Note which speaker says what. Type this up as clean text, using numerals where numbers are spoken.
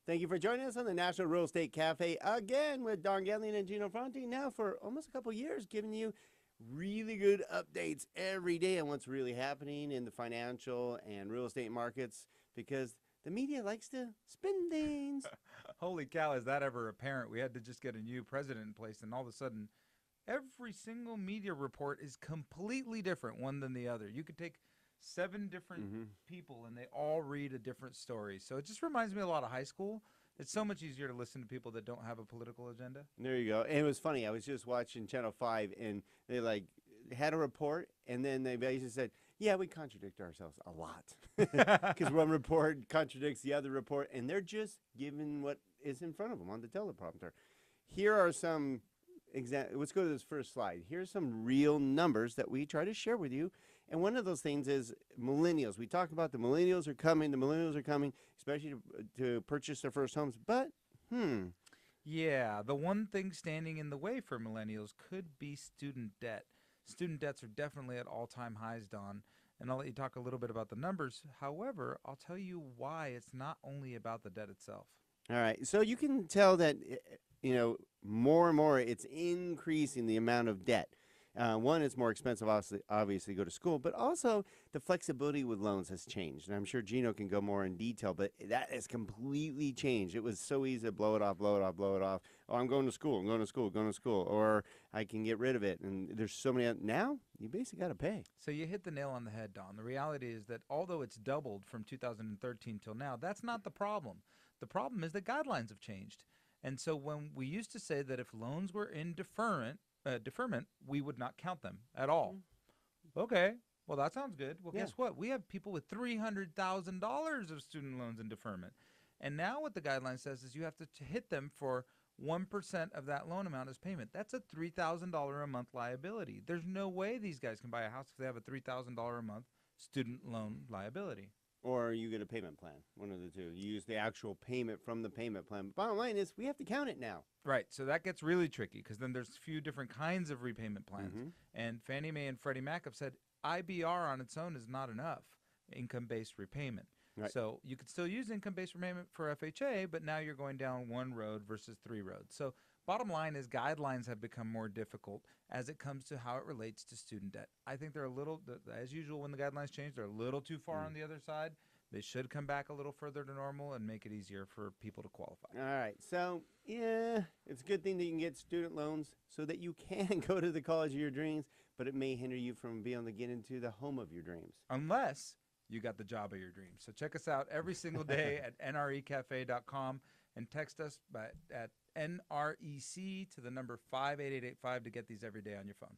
Speaker 1: Thank you for joining us on the National Real Estate Cafe again with Don and Gino Franti. Now for almost a couple years, giving you really good updates every day on what's really happening in the financial and real estate markets because the media likes to spin things.
Speaker 2: Holy cow, is that ever apparent? We had to just get a new president in place, and all of a sudden, every single media report is completely different, one than the other. You could take 7 different people, and they all read a different story. So it just reminds me a lot of high school. It's so much easier to listen to people that don't have a political agenda.
Speaker 1: There you go. And it was funny. I was just watching Channel 5, and they had a report, and then they basically said, yeah, we contradict ourselves a lot because one report contradicts the other report, and they're just giving what is in front of them on the teleprompter. Here are some let's go to this first slide. Here's some real numbers that we try to share with you. And one of those things is millennials. We talk about the millennials are coming, especially to purchase their first homes. But,
Speaker 2: Yeah, the one thing standing in the way for millennials could be student debt. Student debts are definitely at all-time highs, Don, and I'll let you talk a little bit about the numbers. However, I'll tell you why it's not only about the debt itself.
Speaker 1: All right. So you can tell that, more and more it's increasing the amount of debt. One, it's more expensive, obviously, to go to school, but also the flexibility with loans has changed. And I'm sure Gino can go more in detail, but that has completely changed. It was so easy to blow it off. Oh, I'm going to school, or I can get rid of it. And there's so many. Now, you basically got to pay.
Speaker 2: So you hit the nail on the head, Don. The reality is that although it's doubled from 2013 till now, that's not the problem. The problem is that guidelines have changed. And so when we used to say that if loans were in deferment, we would not count them at all. Okay, well, that sounds good. Well, guess what? We have people with $300,000 of student loans in deferment. And now what the guideline says is you have to hit them for 1% of that loan amount as payment. That's a $3,000 a month liability. There's no way these guys can buy a house if they have a $3,000 a month student loan liability.
Speaker 1: Or you get a payment plan, one of the two. You use the actual payment from the payment plan. Bottom line is we have to count it now.
Speaker 2: Right, so that gets really tricky because then there's a few different kinds of repayment plans. And Fannie Mae and Freddie Mac have said IBR on its own is not enough, income-based repayment.
Speaker 1: Right.
Speaker 2: So you could still use income-based repayment for FHA, but now you're going down 1 road versus 3 roads. So bottom line is guidelines have become more difficult as it comes to how it relates to student debt. I think they're a little, as usual when the guidelines change, they're a little too far on the other side. They should come back a little further to normal and make it easier for people to qualify.
Speaker 1: All right. So, yeah, it's a good thing that you can get student loans so that you can go to the college of your dreams, but it may hinder you from being able to get into the home of your dreams.
Speaker 2: Unless you got the job of your dreams. So check us out every single day at nrecafe.com and text us at NREC to the number 58885 to get these every day on your phone.